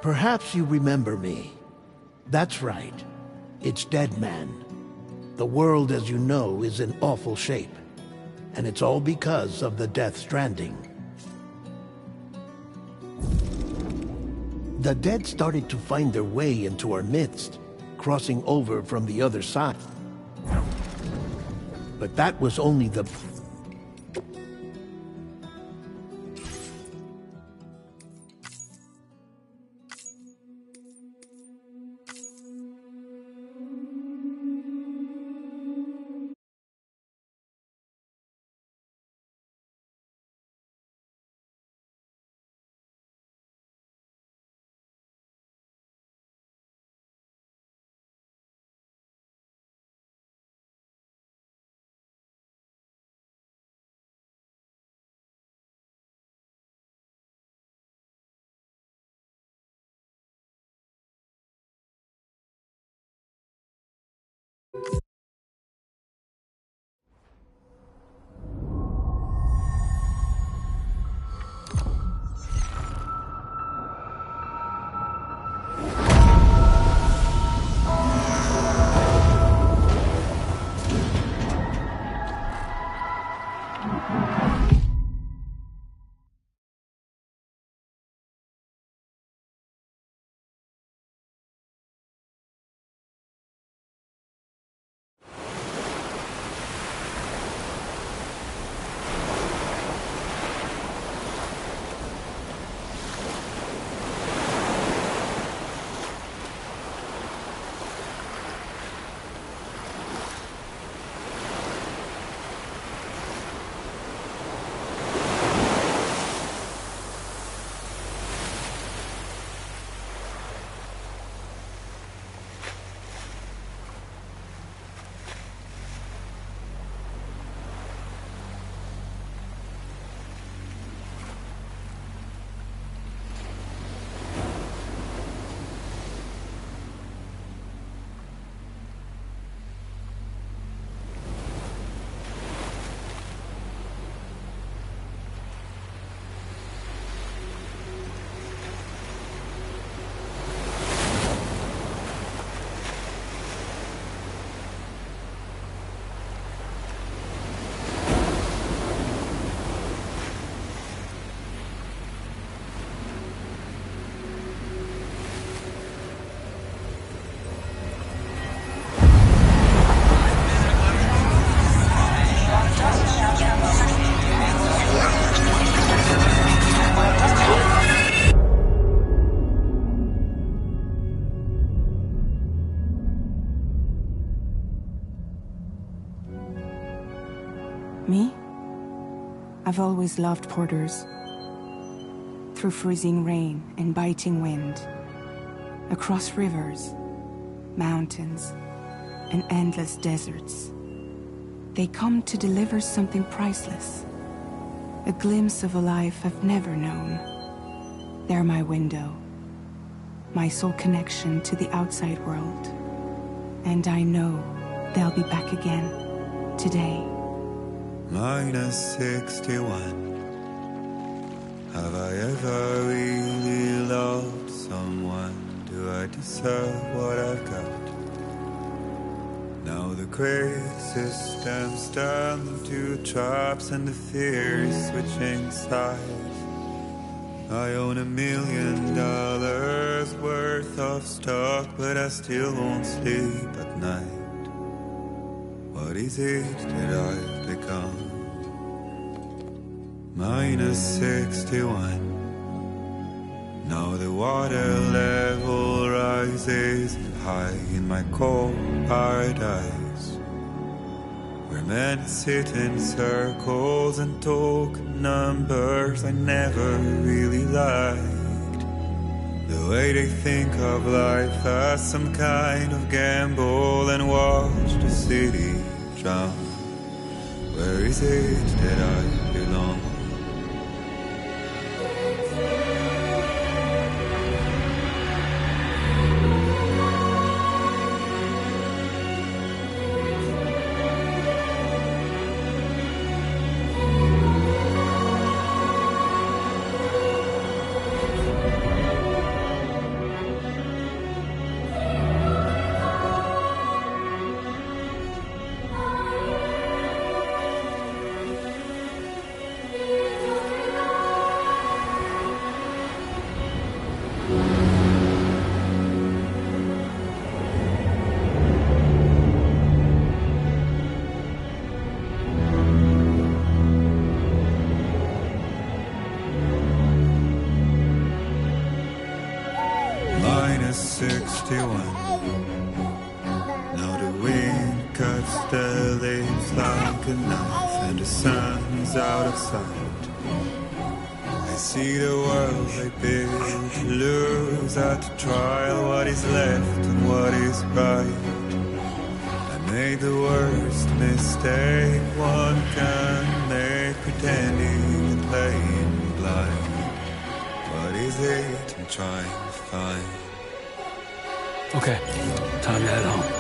Perhaps you remember me. That's right. It's Dead Man. The world, as you know, is in awful shape. And it's all because of the Death Stranding. The dead started to find their way into our midst, crossing over from the other side. But that was only the... Me? I've always loved porters. Through freezing rain and biting wind, across rivers, mountains, and endless deserts, they come to deliver something priceless. A glimpse of a life I've never known. They're my window, my sole connection to the outside world. And I know they'll be back again, today. -61. Have I ever really loved someone? Do I deserve what I've got? Now the crazy systems turn to traps and the fear is switching sides. I own $1 million worth of stock, but I still won't sleep at night. What is it that I've become? -61. Now the water level rises high in my cold paradise, where men sit in circles and talk numbers I never really liked. The way they think of life as some kind of gamble and watch the city drown. Where is it that I belong? 61. Now the wind cuts the leaves like a knife, and the sun's out of sight. I see the world they build to lose at the trial, what is left and what is right. I made the worst mistake one can make, pretending and playing blind. What is it I'm trying to find? Okay, time to head home.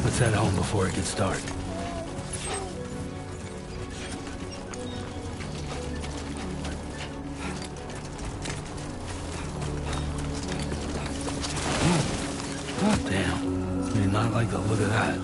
Let's head home before it gets dark. Damn. I mean, not like the look of that.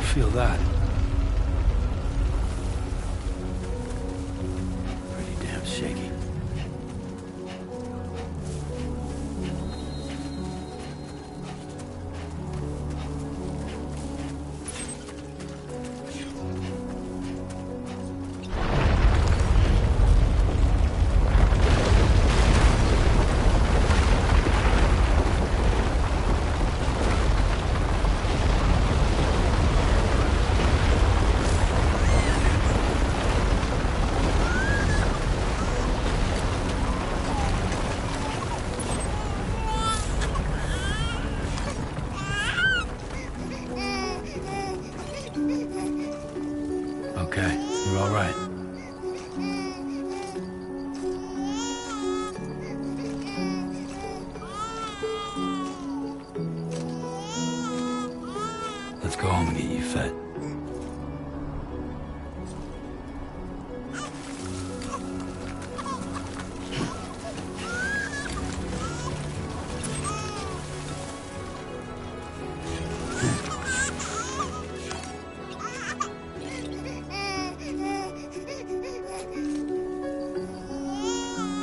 Feel that. Pretty damn shaky. all right. Let's go home and get you fed.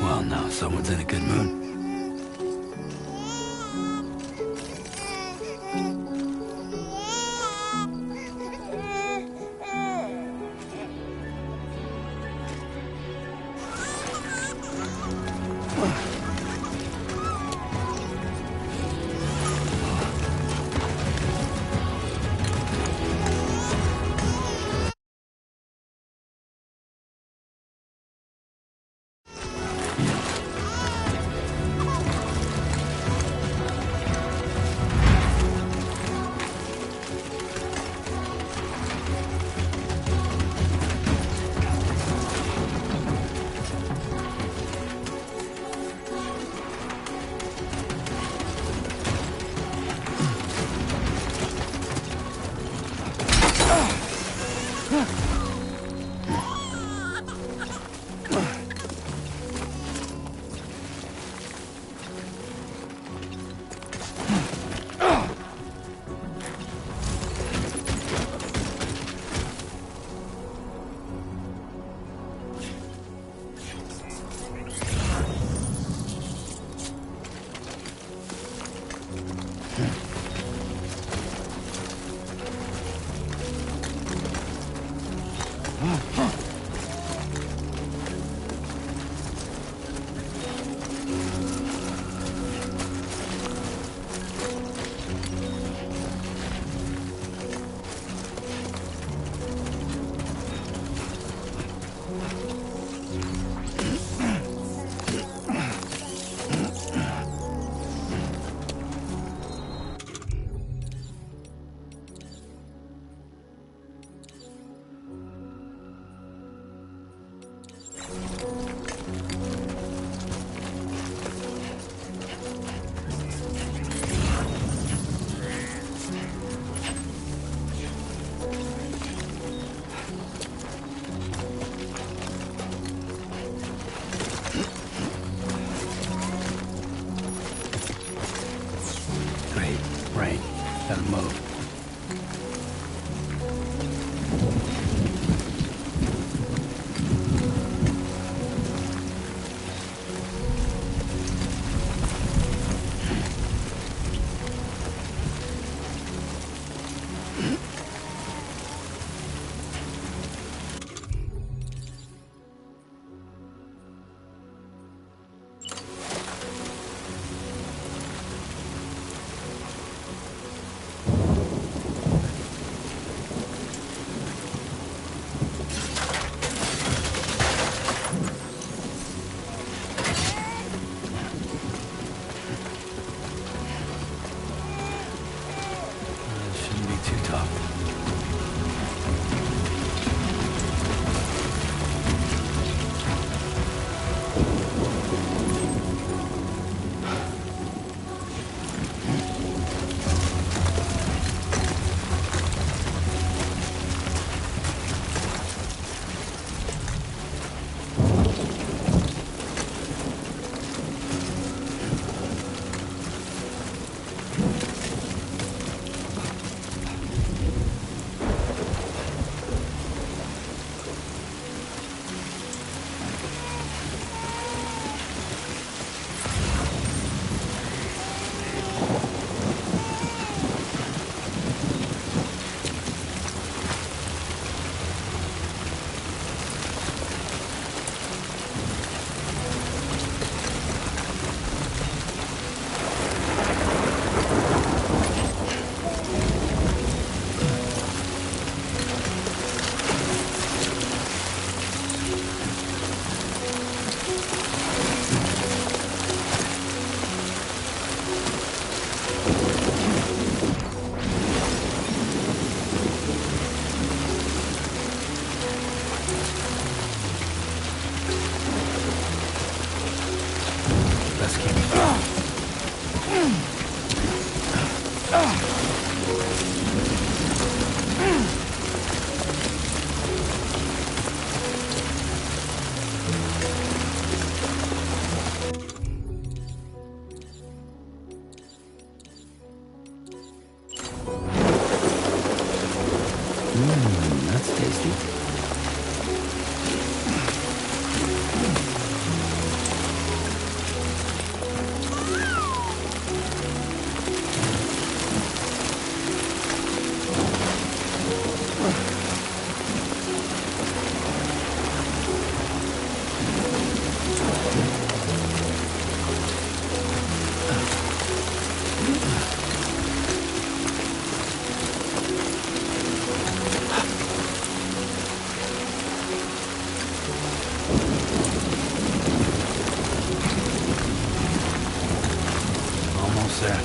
Well, now someone's in a good mood. Right. Gotta move. Shouldn't be too tough. That's tasty. Almost there.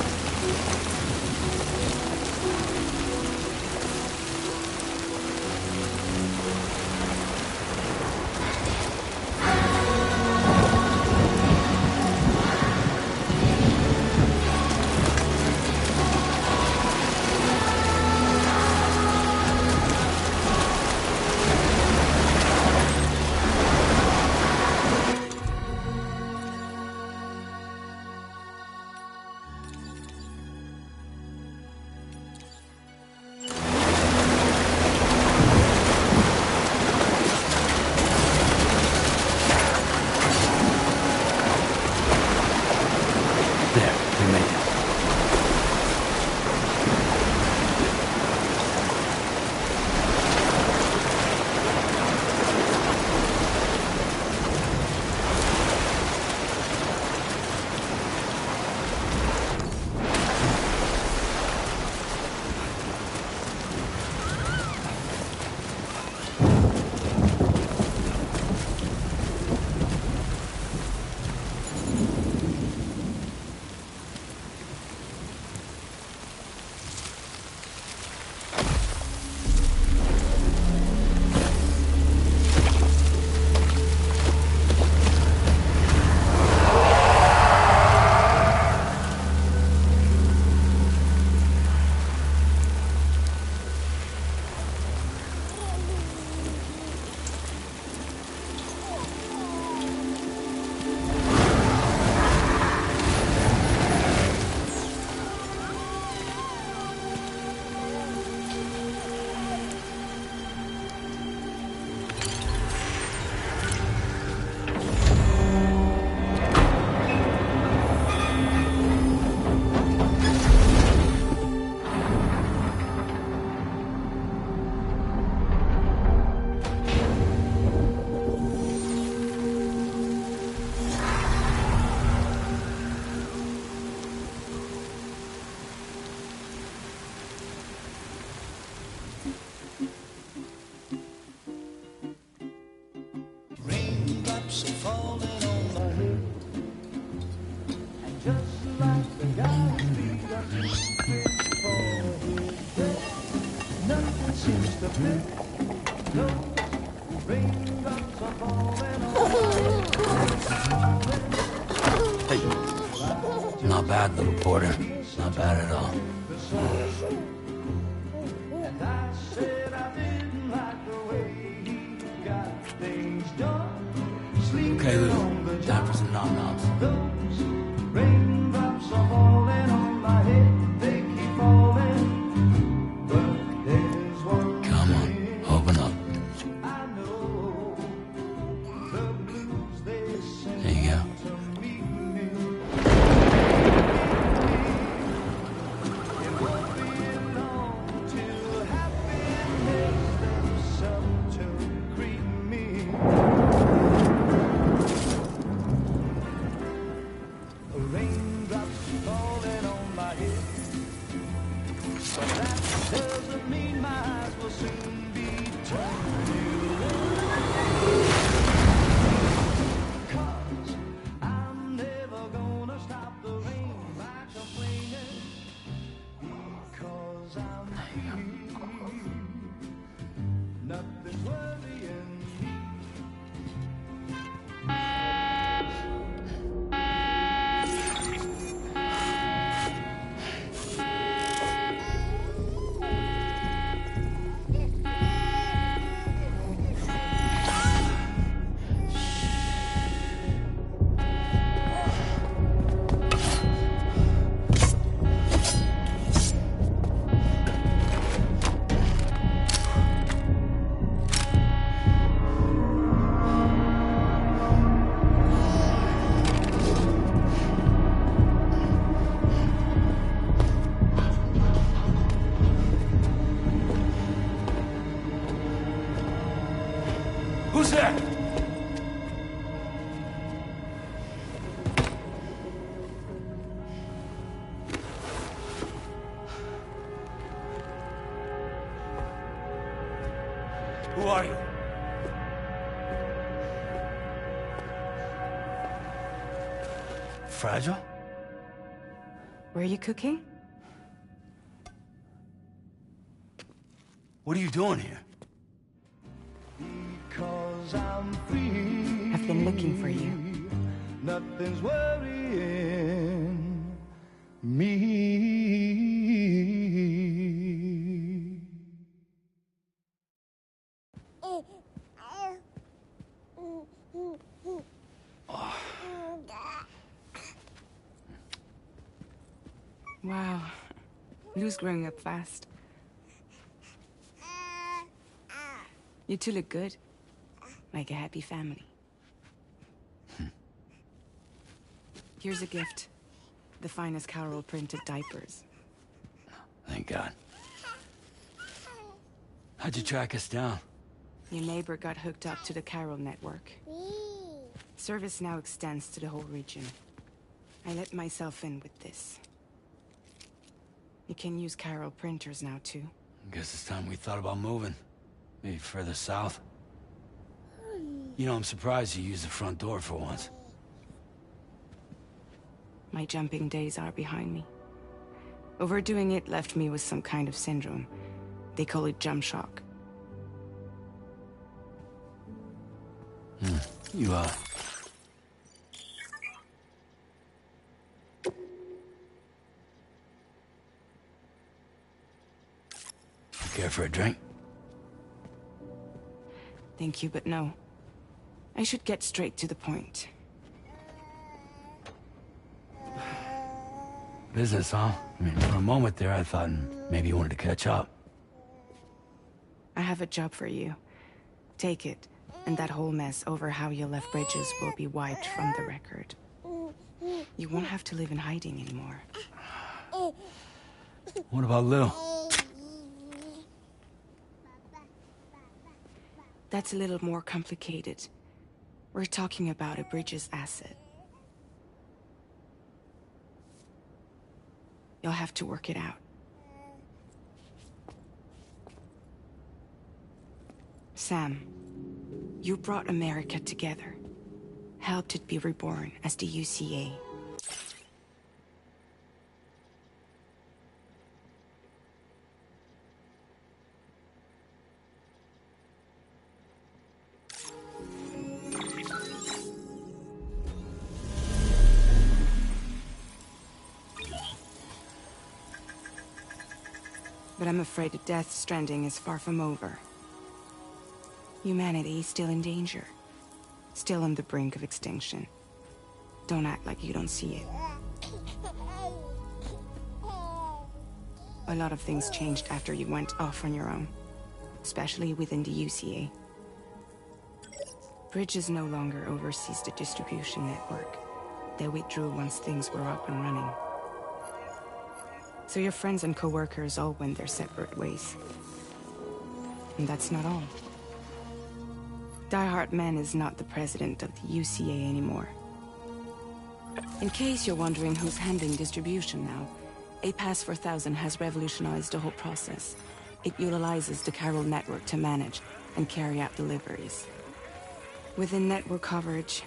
There, we made it. Raindrops are falling on my head, and just like the guy's feet are moving forward, nothing seems to fit. No, raindrops are falling on my head. Hey, not bad, little porter. Not bad at all. And I said I didn't like the way he got things done. Okay, Lou. Time for some nom-noms. Those raindrops are falling on my head, they keep falling. But there's one Come on, thing open up. I know, the blues they sing There you go. to me. It won't be long till happiness themselves to greet me. Raindrops falling on my head, but that doesn't mean my eyes will soon be turning away. 'Cause I'm never gonna stop the rain by complaining, because I'm free. Nothing's worrying me. Who's there? Who are you? Fragile? Were you cooking? What are you doing here? Because I'm free. I've been looking for you. Nothing's worrying me. Wow. Lou's growing up fast. You two look good. Like a happy family. Here's a gift. The finest Carol printed diapers. Thank God. How'd you track us down? Your neighbor got hooked up to the Carol network. Service now extends to the whole region. I let myself in with this. You can use Carol printers now, too. Guess it's time we thought about moving. Maybe further south. You know, I'm surprised you used the front door for once. My jumping days are behind me. Overdoing it left me with some kind of syndrome. They call it jump shock. You, care for a drink? Thank you, but no. I should get straight to the point. Business, huh? I mean, for a moment there, I thought maybe you wanted to catch up. I have a job for you. Take it, and that whole mess over how you left Bridges will be wiped from the record. You won't have to live in hiding anymore. What about Lil? That's a little more complicated. We're talking about a Bridges asset. You'll have to work it out. Sam, you brought America together. Helped it be reborn as the UCA. But I'm afraid that Death Stranding is far from over. Humanity is still in danger. Still on the brink of extinction. Don't act like you don't see it. A lot of things changed after you went off on your own. Especially within the UCA. Bridges no longer oversees the distribution network. They withdrew once things were up and running. So your friends and co-workers all went their separate ways. And that's not all. Die Hard Man is not the president of the UCA anymore. In case you're wondering who's handling distribution now, A Pass 4000 has revolutionized the whole process. It utilizes the Carol network to manage and carry out deliveries. Within network coverage,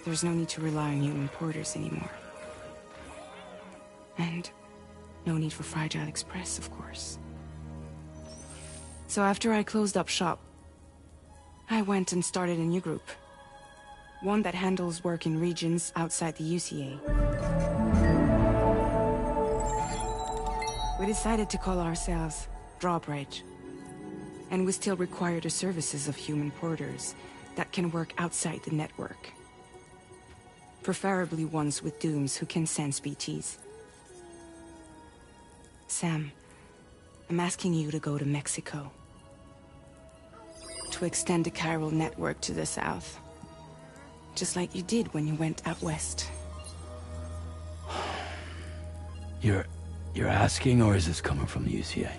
there's no need to rely on human porters anymore. And no need for Fragile Express, of course. So after I closed up shop, I went and started a new group. One that handles work in regions outside the UCA. We decided to call ourselves Drawbridge. And we still require the services of human porters that can work outside the network. Preferably ones with dooms who can sense BTs. Sam, I'm asking you to go to Mexico. To extend the Carol network to the south. Just like you did when you went out west. You're asking, or is this coming from the UCA?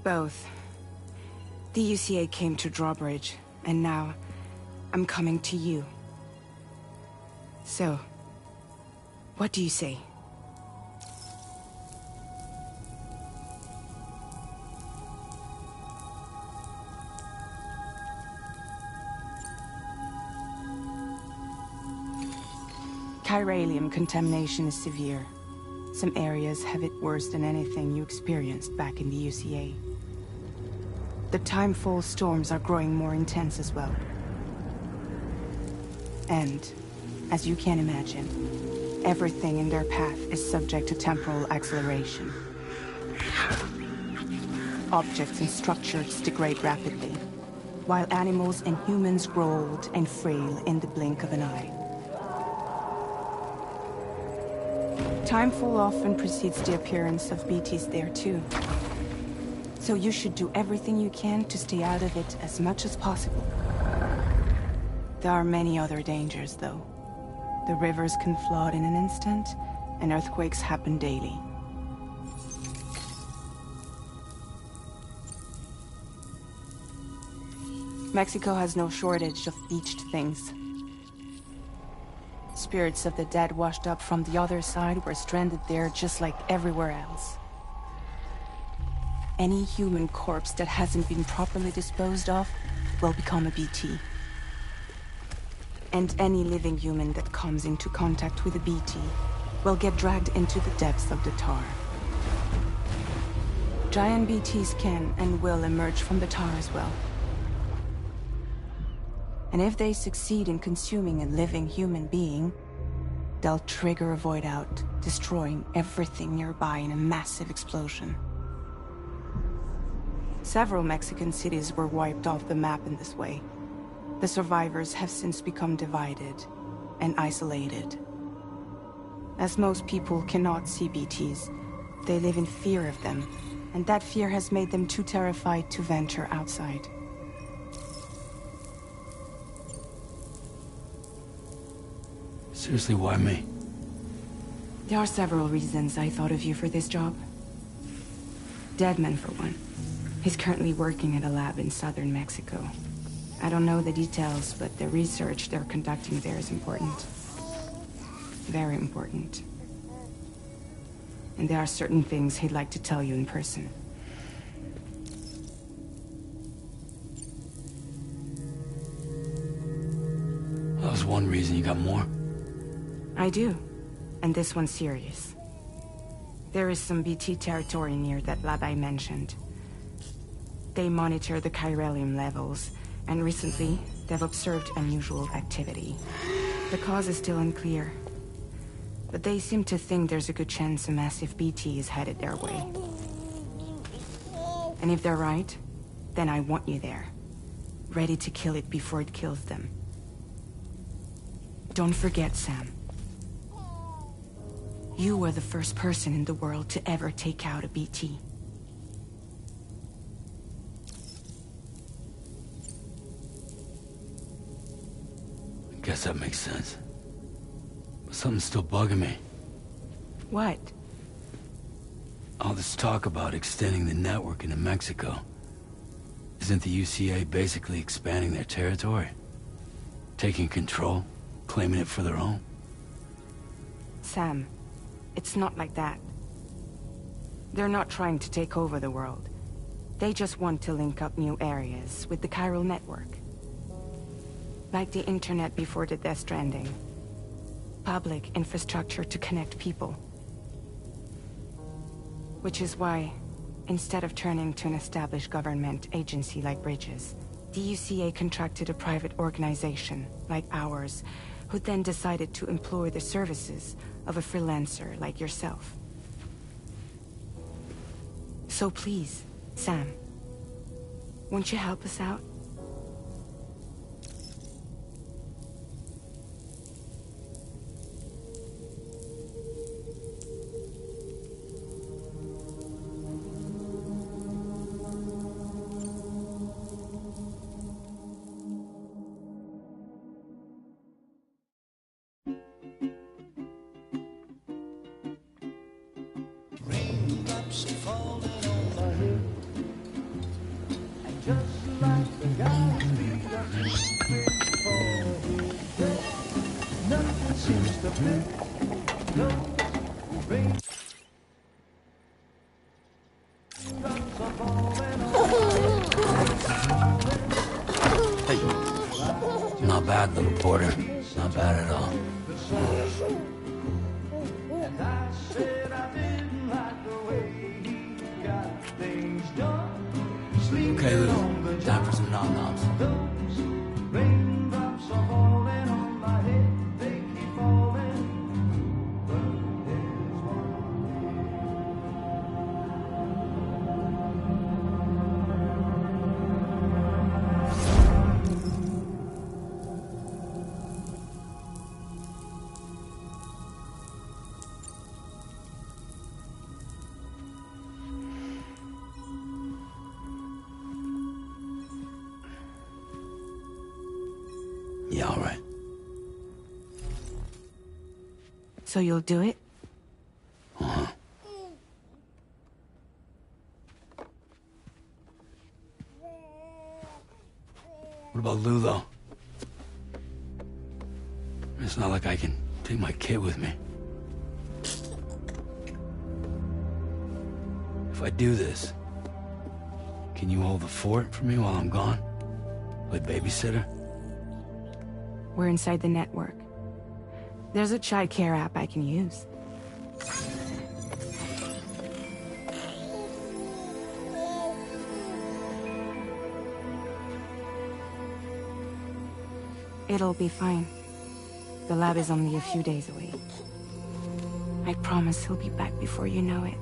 Both. The UCA came to Drawbridge, and now I'm coming to you. So, what do you say? Chiralium contamination is severe. Some areas have it worse than anything you experienced back in the UCA. The timefall storms are growing more intense as well. And, as you can imagine, everything in their path is subject to temporal acceleration. Objects and structures degrade rapidly, while animals and humans grow old and frail in the blink of an eye. Timefall often precedes the appearance of BTs there too. So you should do everything you can to stay out of it as much as possible. There are many other dangers, though. The rivers can flood in an instant, and earthquakes happen daily. Mexico has no shortage of beached things. Spirits of the dead washed up from the other side were stranded there just like everywhere else. Any human corpse that hasn't been properly disposed of will become a BT. And any living human that comes into contact with a BT will get dragged into the depths of the tar. Giant BTs can and will emerge from the tar as well. And if they succeed in consuming a living human being, they'll trigger a void out, destroying everything nearby in a massive explosion. Several Mexican cities were wiped off the map in this way. The survivors have since become divided and isolated. As most people cannot see BTs, they live in fear of them, and that fear has made them too terrified to venture outside. Seriously, why me? There are several reasons I thought of you for this job. Deadman, for one. He's currently working at a lab in southern Mexico. I don't know the details, but the research they're conducting there is important. Very important. And there are certain things he'd like to tell you in person. That was one reason. You got more? I do. And this one's serious. There is some BT territory near that lab I mentioned. They monitor the chiralium levels, and recently, they've observed unusual activity. The cause is still unclear, but they seem to think there's a good chance a massive BT is headed their way. And if they're right, then I want you there, ready to kill it before it kills them. Don't forget, Sam. You were the first person in the world to ever take out a BT. Guess that makes sense. But something's still bugging me. What? All this talk about extending the network into Mexico. Isn't the UCA basically expanding their territory? Taking control? Claiming it for their own? Sam, it's not like that. They're not trying to take over the world. They just want to link up new areas with the chiral network. Like the internet before the Death Stranding. Public infrastructure to connect people. Which is why, instead of turning to an established government agency like Bridges, the UCA contracted a private organization, like ours, who then decided to employ the services of a freelancer like yourself. So please, Sam, won't you help us out? Raindrops are falling on my head, and just like the Hey. Not bad, little porter. Not bad at all. Okay, Lou. Time for some nom-noms. Raindrops are falling on my head, they keep falling. But there's Yeah, all right. So you'll do it? Uh-huh. What about Lou, though? It's not like I can take my kid with me. If I do this, can you hold the fort for me while I'm gone? Play babysitter? We're inside the network. There's a child care app I can use. It'll be fine. The lab is only a few days away. I promise he'll be back before you know it.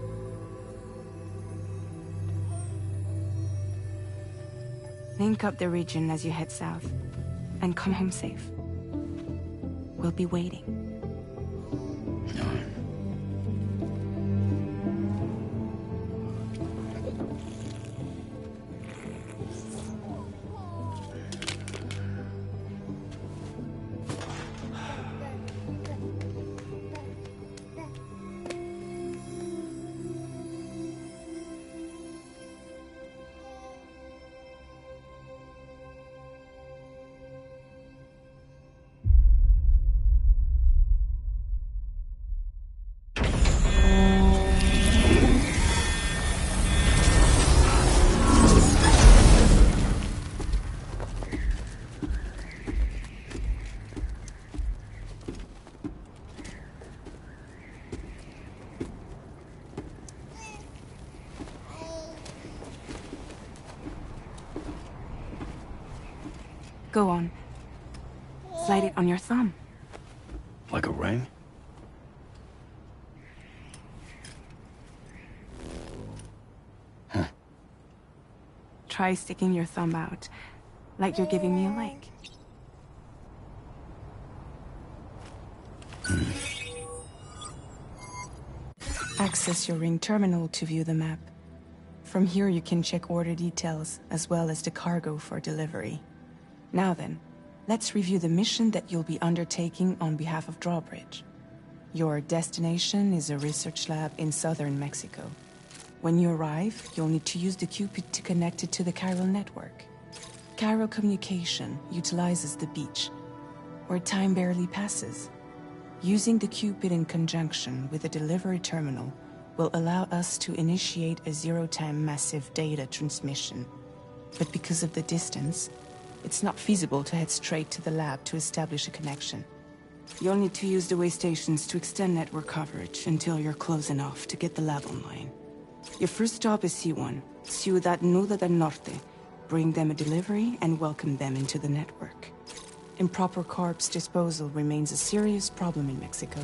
Link up the region as you head south, and come home safe. We'll be waiting. All right. Go on. Slide it on your thumb. Like a ring? Huh. Try sticking your thumb out, like you're giving me a like. Access your ring terminal to view the map. From here you can check order details, as well as the cargo for delivery. Now then, let's review the mission that you'll be undertaking on behalf of Drawbridge. Your destination is a research lab in southern Mexico. When you arrive, you'll need to use the Cupid to connect it to the chiral network. Chiral communication utilizes the beach, where time barely passes. Using the Cupid in conjunction with a delivery terminal will allow us to initiate a zero-time massive data transmission. But because of the distance, it's not feasible to head straight to the lab to establish a connection. You'll need to use the way stations to extend network coverage until you're close enough to get the lab online. Your first stop is C1, Ciudad Nuda del Norte. Bring them a delivery and welcome them into the network. Improper corpse disposal remains a serious problem in Mexico.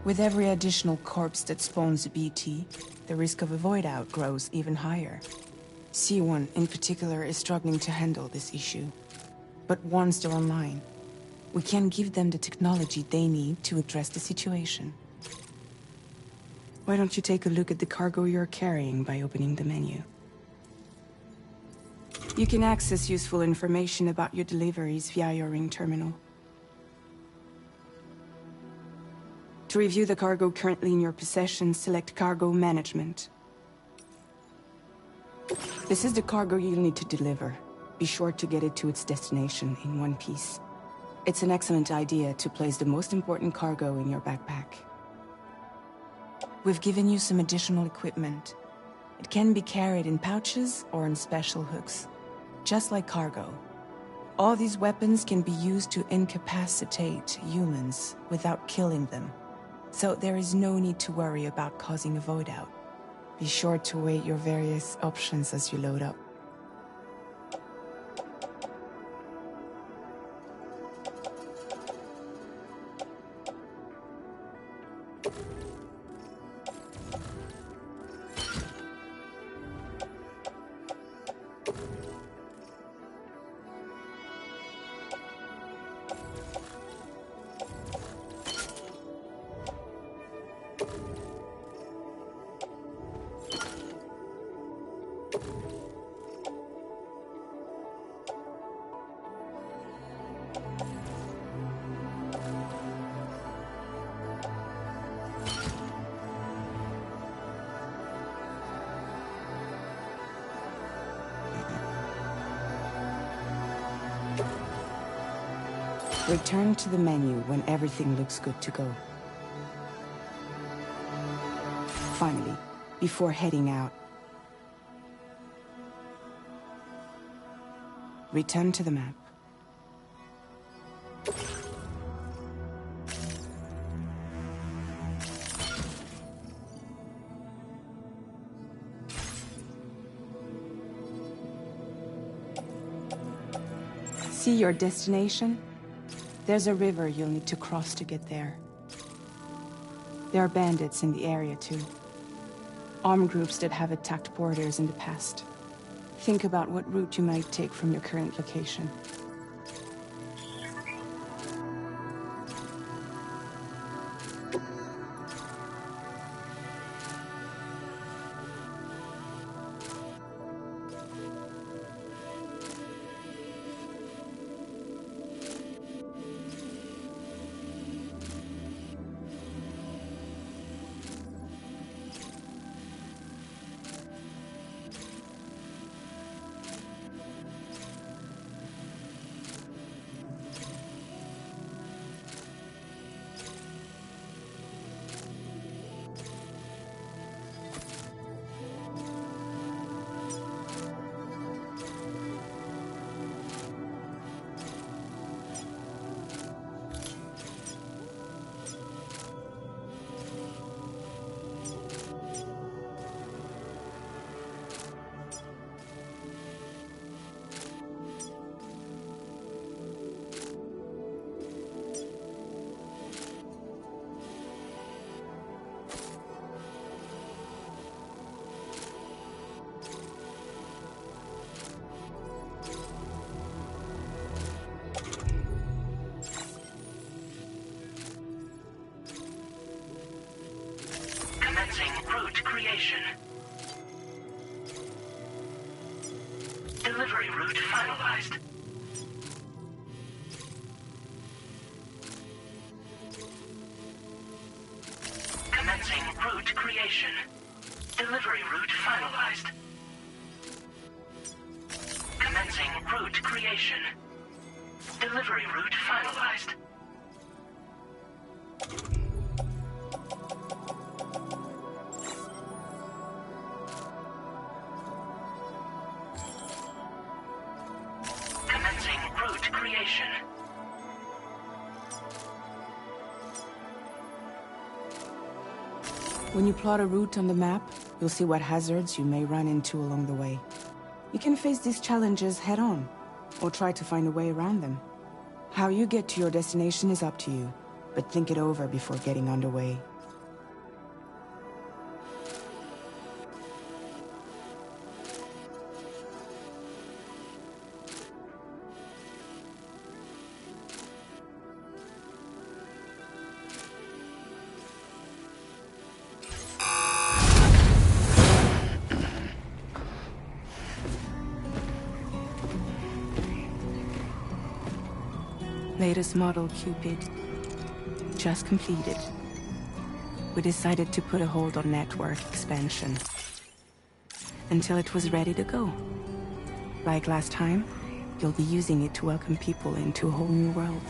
With every additional corpse that spawns a BT, the risk of a void out grows even higher. C1 in particular is struggling to handle this issue. But once they're online, we can give them the technology they need to address the situation. Why don't you take a look at the cargo you're carrying by opening the menu? You can access useful information about your deliveries via your ring terminal. To review the cargo currently in your possession, select Cargo Management. This is the cargo you'll need to deliver. Be sure to get it to its destination in one piece. It's an excellent idea to place the most important cargo in your backpack. We've given you some additional equipment. It can be carried in pouches or in special hooks, just like cargo. All these weapons can be used to incapacitate humans without killing them. So there is no need to worry about causing a void out. Be sure to weigh your various options as you load up. Return to the menu when everything looks good to go. Finally, before heading out, return to the map. See your destination? There's a river you'll need to cross to get there. There are bandits in the area too. Armed groups that have attacked borders in the past. Think about what route you might take from your current location. Creation. Delivery route finalized. Commencing route creation. Delivery route finalized. Commencing route creation. Delivery route finalized. When you plot a route on the map, you'll see what hazards you may run into along the way. You can face these challenges head-on, or try to find a way around them. How you get to your destination is up to you, but think it over before getting underway. Latest model Cupid. Just completed. We decided to put a hold on network expansion until it was ready to go. Like last time, you'll be using it to welcome people into a whole new world.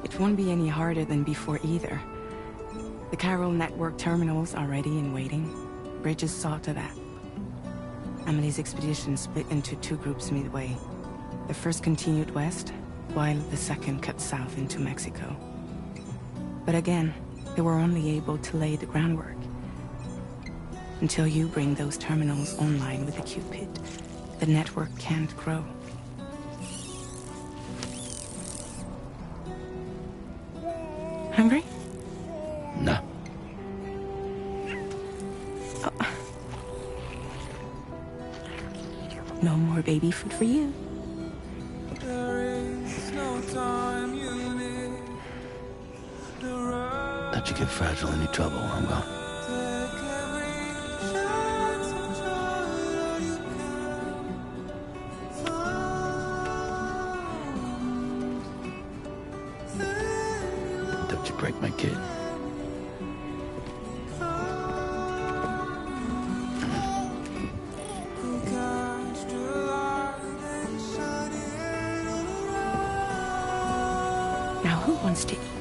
It won't be any harder than before either. The Carol network terminals are ready and waiting. Bridges saw to that. Emily's expedition split into two groups midway. The first continued west, while the second cut south into Mexico. But again, they were only able to lay the groundwork. Until you bring those terminals online with the Cupid, the network can't grow. Hungry? No. Oh. No more baby food for you. Don't you get fragile any trouble while I'm gone. Don't you break my kid. Now who wants to eat?